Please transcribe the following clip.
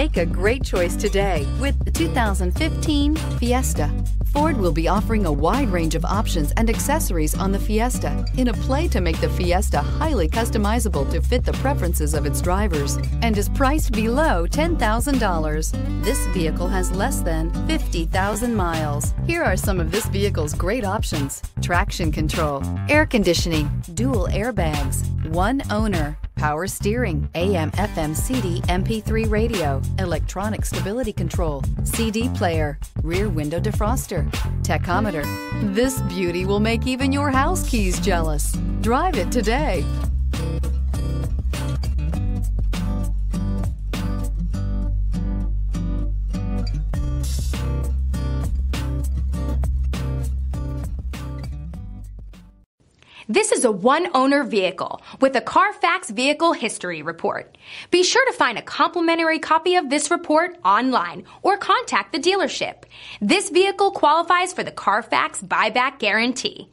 Make a great choice today with the 2015 Fiesta. Ford will be offering a wide range of options and accessories on the Fiesta in a play to make the Fiesta highly customizable to fit the preferences of its drivers and is priced below $10,000. This vehicle has less than 50,000 miles. Here are some of this vehicle's great options: traction control, air conditioning, dual airbags, one owner, power steering, AM/FM CD MP3 radio, electronic stability control, CD player, rear window defroster, tachometer. This beauty will make even your house keys jealous. Drive it today. This is a one-owner vehicle with a CARFAX Vehicle History Report. Be sure to find a complimentary copy of this report online or contact the dealership. This vehicle qualifies for the CARFAX Buyback Guarantee.